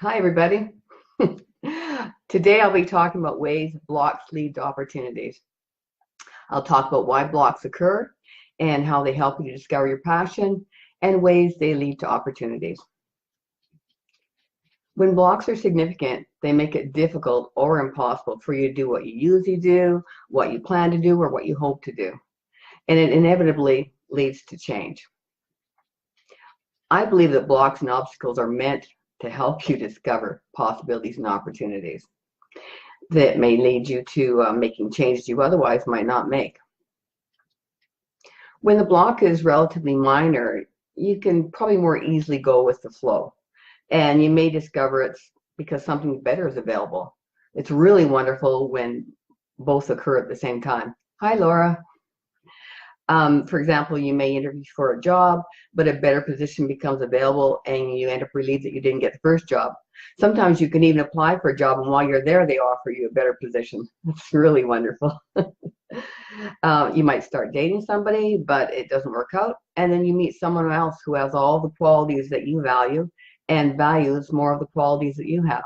Hi, everybody. Today I'll be talking about ways blocks lead to opportunities. I'll talk about why blocks occur and how they help you to discover your passion and ways they lead to opportunities. When blocks are significant, they make it difficult or impossible for you to do what you usually do, what you plan to do, or what you hope to do. And it inevitably leads to change. I believe that blocks and obstacles are meant to help you discover possibilities and opportunities that may lead you to making changes you otherwise might not make. When the block is relatively minor, you can probably more easily go with the flow, and you may discover it's because something better is available. It's really wonderful when both occur at the same time. Hi, Laura. For example, you may interview for a job, but a better position becomes available and you end up relieved that you didn't get the first job. Sometimes you can even apply for a job, and while you're there, they offer you a better position. It's really wonderful. You might start dating somebody, but it doesn't work out. And then you meet someone else who has all the qualities that you value and values more of the qualities that you have.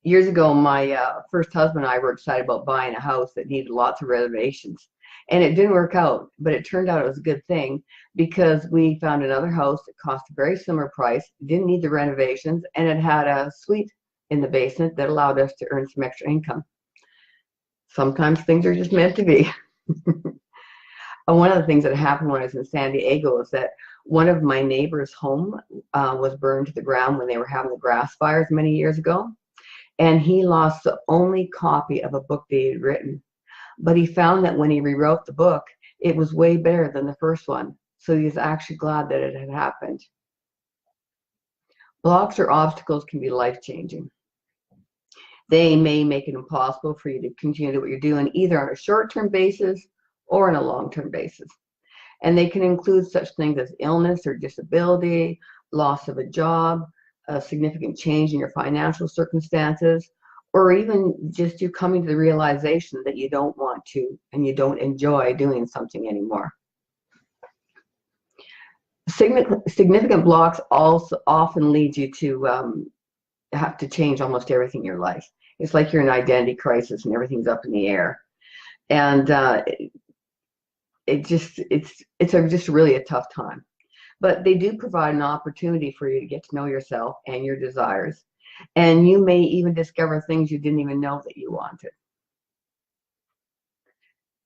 Years ago, my first husband and I were excited about buying a house that needed lots of renovations. And it didn't work out, but it turned out it was a good thing because we found another house that cost a very similar price, didn't need the renovations, and it had a suite in the basement that allowed us to earn some extra income. Sometimes things are just meant to be. One of the things that happened when I was in San Diego is that one of my neighbors' home was burned to the ground when they were having the grass fires many years ago. And he lost the only copy of a book that he had written. But he found that when he rewrote the book, it was way better than the first one. So he was actually glad that it had happened. Blocks or obstacles can be life-changing. They may make it impossible for you to continue to do what you're doing, either on a short-term basis or on a long-term basis. And they can include such things as illness or disability, loss of a job, a significant change in your financial circumstances, or even just you coming to the realization that you don't want to and you don't enjoy doing something anymore. Significant blocks also often lead you to have to change almost everything in your life. It's like you're in an identity crisis and everything's up in the air. And it's just really a tough time. But they do provide an opportunity for you to get to know yourself and your desires. And you may even discover things you didn't even know that you wanted.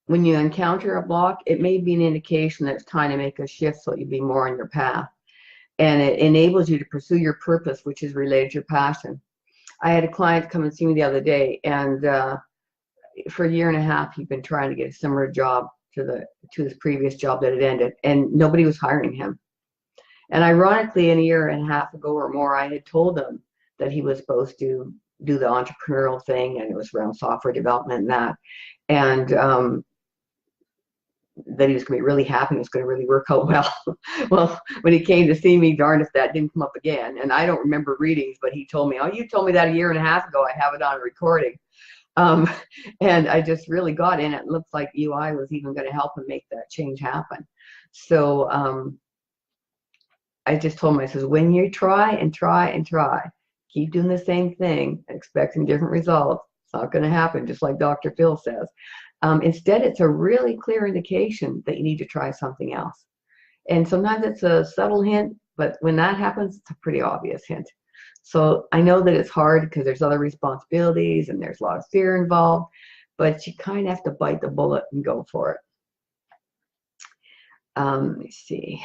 When you encounter a block, it may be an indication that it's time to make a shift so you'll be more on your path. And it enables you to pursue your purpose, which is related to your passion. I had a client come and see me the other day, and for a year and a half, he'd been trying to get a similar job to his previous job that had ended, and nobody was hiring him. And ironically, in a year and a half ago or more, I had told him that he was supposed to do the entrepreneurial thing, and it was around software development and that, and that he was going to be really happy and it was going to really work out well. Well, when he came to see me, darn if that didn't come up again. And I don't remember readings, but he told me, oh, you told me that a year and a half ago. I have it on recording. And I just really got in it. It looks like UI was even going to help him make that change happen. So I just told him, I says, when you try and try and try, keep doing the same thing, expecting different results, it's not going to happen, just like Dr. Phil says. Instead, it's a really clear indication that you need to try something else. And sometimes it's a subtle hint, but when that happens, it's a pretty obvious hint. So I know that it's hard because there's other responsibilities and there's a lot of fear involved, but you kind of have to bite the bullet and go for it. Let me see.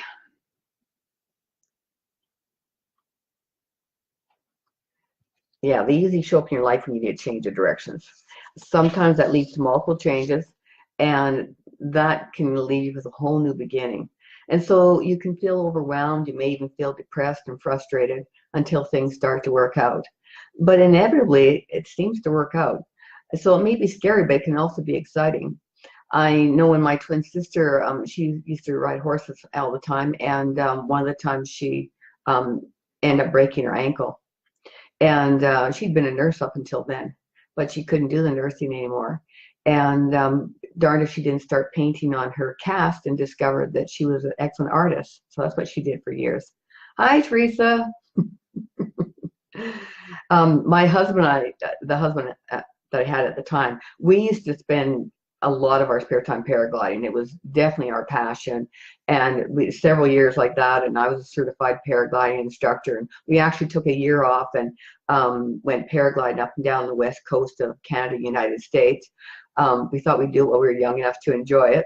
Yeah, they usually show up in your life when you need to change of directions. Sometimes that leads to multiple changes, and that can leave you with a whole new beginning. And so you can feel overwhelmed. You may even feel depressed and frustrated until things start to work out. But inevitably, it seems to work out. So it may be scary, but it can also be exciting. I know when my twin sister, she used to ride horses all the time, and one of the times she ended up breaking her ankle. And she'd been a nurse up until then, but she couldn't do the nursing anymore. And darned if she didn't start painting on her cast and discovered that she was an excellent artist. So that's what she did for years. Hi, Teresa. My husband and I, the husband that I had at the time, we used to spend a lot of our spare time paragliding. It was definitely our passion, and several years like that. And I was a certified paragliding instructor. And we actually took a year off and went paragliding up and down the west coast of Canada, United States. We thought we'd do it while we were young enough to enjoy it.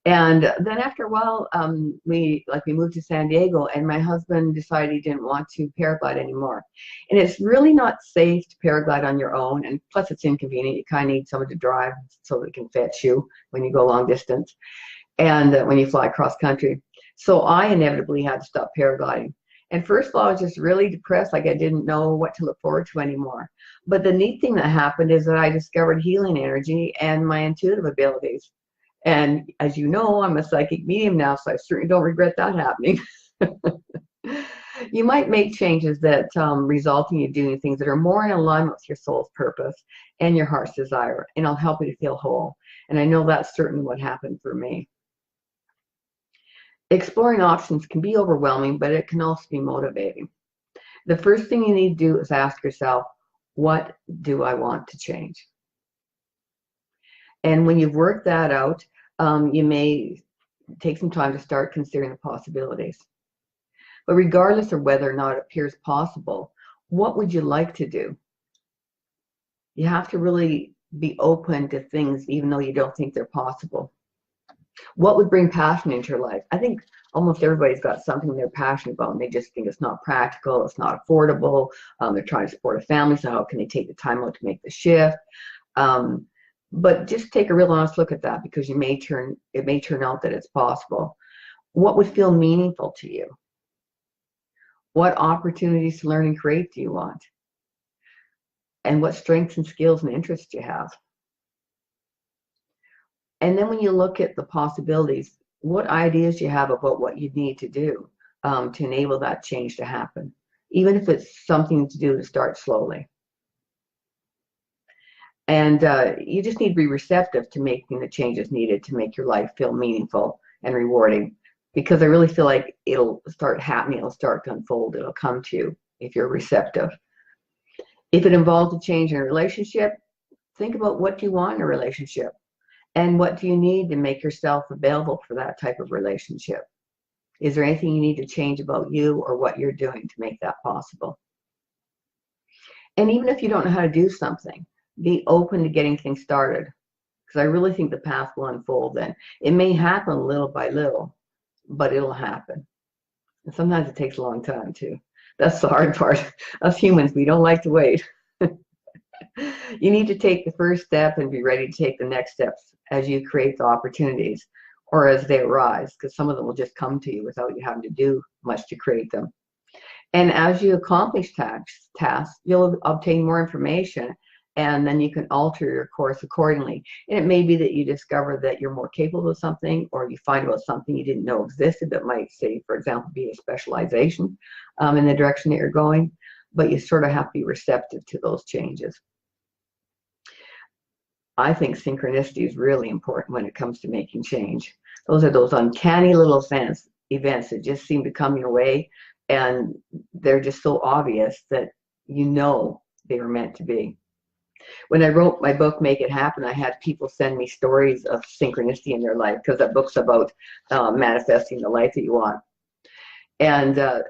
And then after a while, we moved to San Diego, and my husband decided he didn't want to paraglide anymore. And it's really not safe to paraglide on your own, and plus it's inconvenient. You kind of need someone to drive so that it can fetch you when you go long distance and when you fly cross country. So I inevitably had to stop paragliding. And first of all, I was just really depressed, like I didn't know what to look forward to anymore. But the neat thing that happened is that I discovered healing energy and my intuitive abilities. And as you know, I'm a psychic medium now, so I certainly don't regret that happening. You might make changes that result in you doing things that are more in alignment with your soul's purpose and your heart's desire, and it'll help you to feel whole. And I know that's certainly what happened for me. Exploring options can be overwhelming, but it can also be motivating. The first thing you need to do is ask yourself, what do I want to change? And when you've worked that out, you may take some time to start considering the possibilities. But regardless of whether or not it appears possible, what would you like to do? You have to really be open to things even though you don't think they're possible. What would bring passion into your life? I think almost everybody's got something they're passionate about, and they just think it's not practical, it's not affordable. They're trying to support a family, so how can they take the time out to make the shift? But just take a real honest look at that, because it may turn out that it's possible. What would feel meaningful to you? What opportunities to learn and create do you want? And what strengths and skills and interests do you have? And then when you look at the possibilities, what ideas do you have about what you need to do to enable that change to happen, even if it's something to do to start slowly? And you just need to be receptive to making the changes needed to make your life feel meaningful and rewarding, because I really feel like it'll start happening, it'll start to unfold, it'll come to you if you're receptive. If it involves a change in a relationship, think about what you want in a relationship and what do you need to make yourself available for that type of relationship. Is there anything you need to change about you or what you're doing to make that possible? And even if you don't know how to do something, be open to getting things started, because I really think the path will unfold then. It may happen little by little, but it'll happen. And sometimes it takes a long time too. That's the hard part. Us humans, we don't like to wait. You need to take the first step and be ready to take the next steps as you create the opportunities or as they arise, because some of them will just come to you without you having to do much to create them. And as you accomplish tasks, you'll obtain more information, and then you can alter your course accordingly. And it may be that you discover that you're more capable of something, or you find out something you didn't know existed that might, say, for example, be a specialization in the direction that you're going. But you sort of have to be receptive to those changes. I think synchronicity is really important when it comes to making change. Those are those uncanny little events that just seem to come your way, and they're just so obvious that you know they were meant to be. When I wrote my book, Make It Happen, I had people send me stories of synchronicity in their life, because that book's about manifesting the life that you want. And the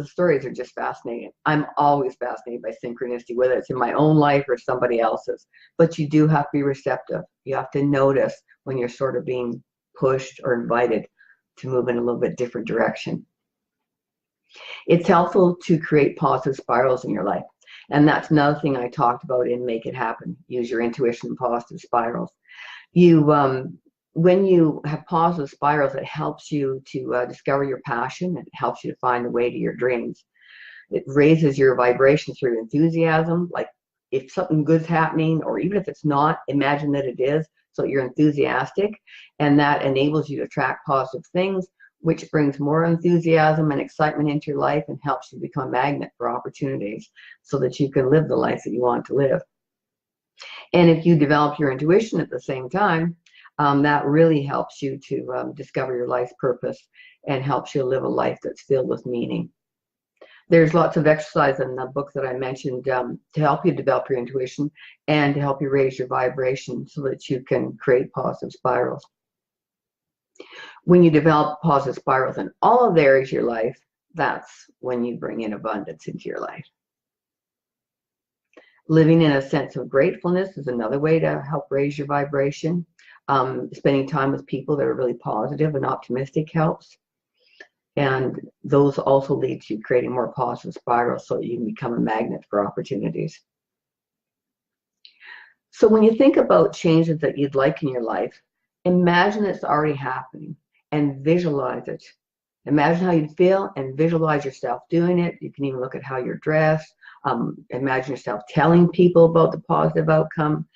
stories are just fascinating. I'm always fascinated by synchronicity, whether it's in my own life or somebody else's. But you do have to be receptive. You have to notice when you're sort of being pushed or invited to move in a little bit different direction. It's helpful to create positive spirals in your life. And that's another thing I talked about in Make It Happen. Use your intuition in positive spirals. When you have positive spirals, it helps you to discover your passion. It helps you to find the way to your dreams. It raises your vibration through enthusiasm. Like if something good's happening, or even if it's not, imagine that it is, so you're enthusiastic. And that enables you to attract positive things, which brings more enthusiasm and excitement into your life and helps you become a magnet for opportunities so that you can live the life that you want to live. And if you develop your intuition at the same time, that really helps you to discover your life's purpose and helps you live a life that's filled with meaning. There's lots of exercise in the book that I mentioned to help you develop your intuition and to help you raise your vibration so that you can create positive spirals. When you develop positive spirals in all of the areas of your life, that's when you bring in abundance into your life. Living in a sense of gratefulness is another way to help raise your vibration. Spending time with people that are really positive and optimistic helps. And those also lead to you creating more positive spirals so that you can become a magnet for opportunities. So when you think about changes that you'd like in your life, imagine it's already happening and visualize it. Imagine how you'd feel and visualize yourself doing it. You can even look at how you're dressed. Imagine yourself telling people about the positive outcome.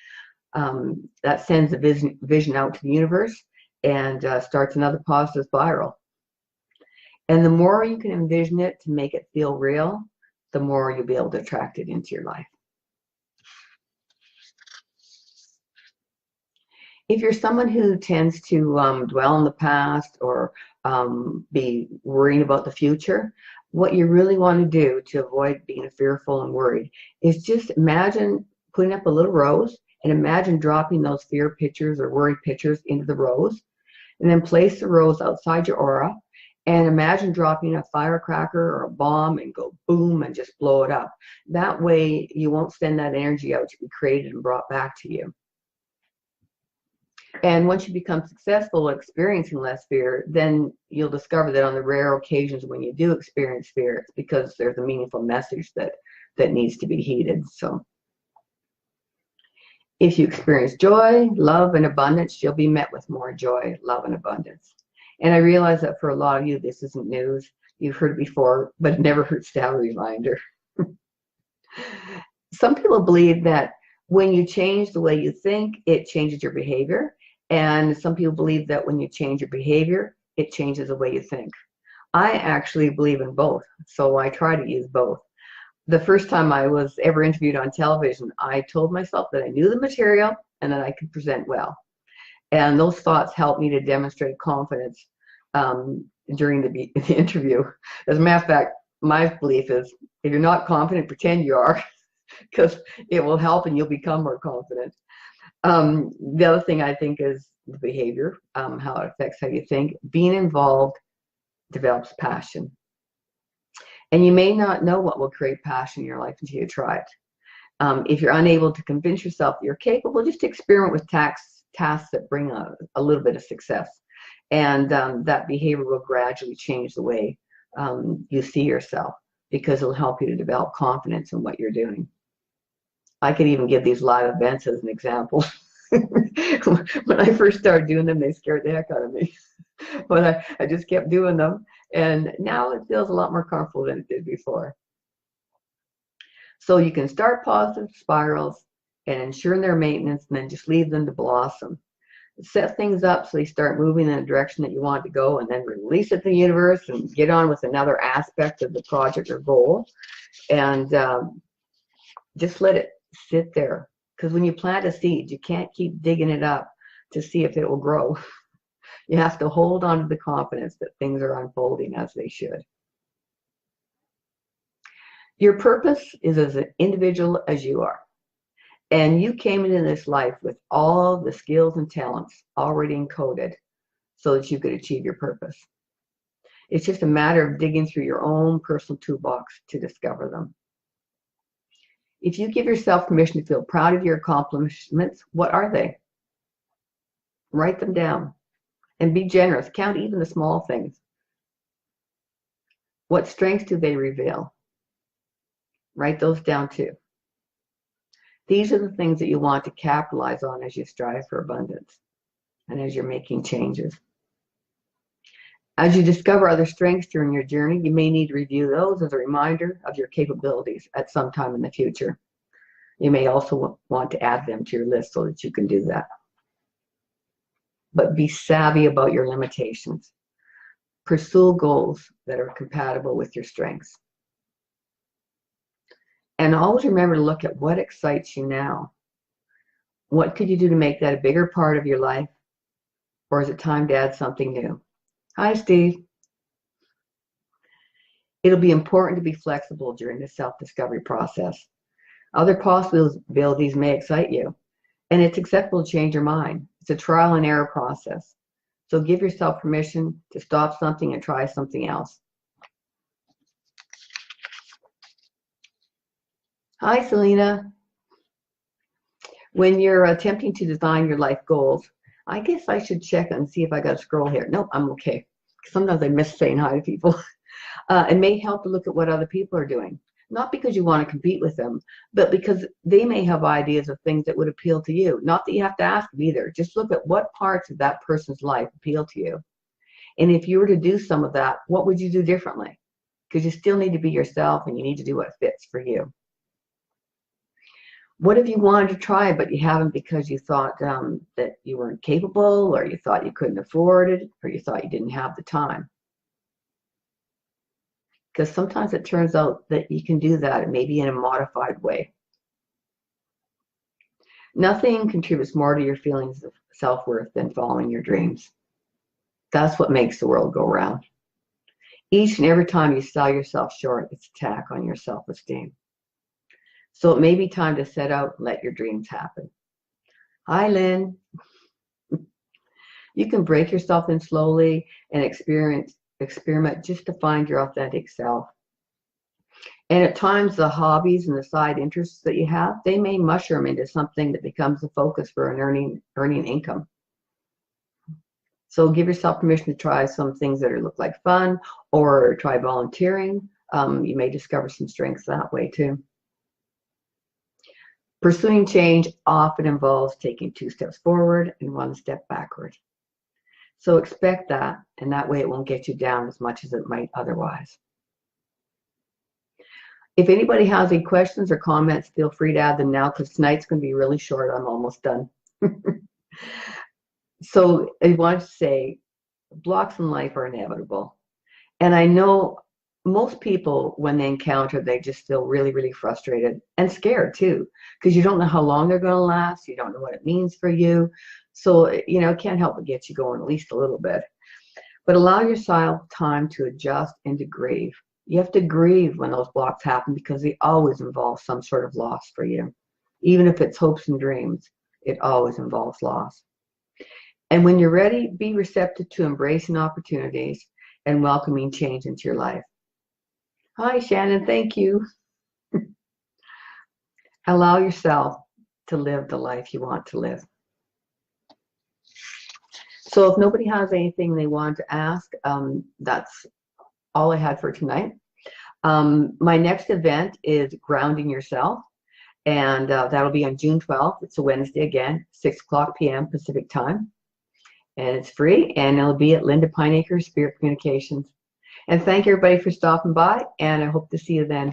That sends a vision out to the universe and starts another positive spiral. And the more you can envision it to make it feel real, the more you'll be able to attract it into your life. If you're someone who tends to dwell in the past or be worrying about the future, what you really want to do to avoid being fearful and worried is just imagine putting up a little rose and imagine dropping those fear pictures or worry pictures into the rose, and then place the rose outside your aura and imagine dropping a firecracker or a bomb and go boom and just blow it up. That way you won't send that energy out to be created and brought back to you. And once you become successful at experiencing less fear, then you'll discover that on the rare occasions when you do experience fear, it's because there's a meaningful message that needs to be heeded. So if you experience joy, love, and abundance, you'll be met with more joy, love, and abundance. And I realize that for a lot of you, this isn't news. You've heard it before, but it never hurts to have a reminder. Some people believe that when you change the way you think, it changes your behavior. And some people believe that when you change your behavior, it changes the way you think. I actually believe in both, so I try to use both. The first time I was ever interviewed on television, I told myself that I knew the material and that I could present well. And those thoughts helped me to demonstrate confidence during the interview. As a matter of fact, my belief is if you're not confident, pretend you are, because it will help and you'll become more confident. The other thing I think is the behavior, how it affects how you think. Being involved develops passion. And you may not know what will create passion in your life until you try it. If you're unable to convince yourself you're capable, just experiment with tasks that bring a little bit of success. And that behavior will gradually change the way you see yourself, because it'll help you to develop confidence in what you're doing. I could even give these live events as an example. When I first started doing them, they scared the heck out of me. But I just kept doing them. And now it feels a lot more comfortable than it did before. So you can start positive spirals and ensure their maintenance, and then just leave them to blossom. Set things up so they start moving in the direction that you want to go, and then release it to the universe and get on with another aspect of the project or goal. And just let it sit there. Because when you plant a seed, you can't keep digging it up to see if it will grow. You have to hold on to the confidence that things are unfolding as they should. Your purpose is as individual as you are. And you came into this life with all the skills and talents already encoded so that you could achieve your purpose. It's just a matter of digging through your own personal toolbox to discover them. If you give yourself permission to feel proud of your accomplishments, what are they? Write them down and be generous. Count even the small things. What strengths do they reveal? Write those down too. These are the things that you want to capitalize on as you strive for abundance and as you're making changes. As you discover other strengths during your journey, you may need to review those as a reminder of your capabilities at some time in the future. You may also want to add them to your list so that you can do that. But be savvy about your limitations. Pursue goals that are compatible with your strengths. And always remember to look at what excites you now. What could you do to make that a bigger part of your life? Or is it time to add something new? Hi, Steve. It'll be important to be flexible during the self-discovery process. Other possibilities may excite you, and it's acceptable to change your mind. It's a trial and error process. So give yourself permission to stop something and try something else. Hi, Selena. When you're attempting to design your life goals, I guess I should check and see if I got a scroll here. Nope, I'm okay. Sometimes I miss saying hi to people. It may help to look at what other people are doing. Not because you want to compete with them, but because they may have ideas of things that would appeal to you. Not that you have to ask them either. Just look at what parts of that person's life appeal to you. And if you were to do some of that, what would you do differently? Because you still need to be yourself and you need to do what fits for you. What have you wanted to try but you haven't because you thought that you weren't capable, or you thought you couldn't afford it, or you thought you didn't have the time? Because sometimes it turns out that you can do that, maybe in a modified way. Nothing contributes more to your feelings of self-worth than following your dreams. That's what makes the world go round. Each and every time you sell yourself short, it's an attack on your self-esteem. So it may be time to set out and let your dreams happen. Hi, Lynn. You can break yourself in slowly and experiment just to find your authentic self. And at times, the hobbies and the side interests that you have, they may mushroom into something that becomes the focus for an earning income. So give yourself permission to try some things that look like fun, or try volunteering. You may discover some strengths that way too. Pursuing change often involves taking 2 steps forward and 1 step backward. So expect that, and that way it won't get you down as much as it might otherwise. If anybody has any questions or comments, feel free to add them now, because tonight's going to be really short. I'm almost done. So I want to say, blocks in life are inevitable. And I know most people, when they encounter, they just feel really, really frustrated and scared too, because you don't know how long they're going to last. You don't know what it means for you. So, you know, it can't help but get you going at least a little bit. But allow yourself time to adjust and to grieve. You have to grieve when those blocks happen, because they always involve some sort of loss for you. Even if it's hopes and dreams, it always involves loss. And when you're ready, be receptive to embracing opportunities and welcoming change into your life. Hi, Shannon. Thank you. Allow yourself to live the life you want to live. So if nobody has anything they want to ask, that's all I had for tonight. My next event is Grounding Yourself, and that'll be on June 12th. It's a Wednesday again, 6:00 p.m. Pacific time. And it's free, and it'll be at Linda Pineacre Spirit Communications. And thank everybody for stopping by, and I hope to see you then.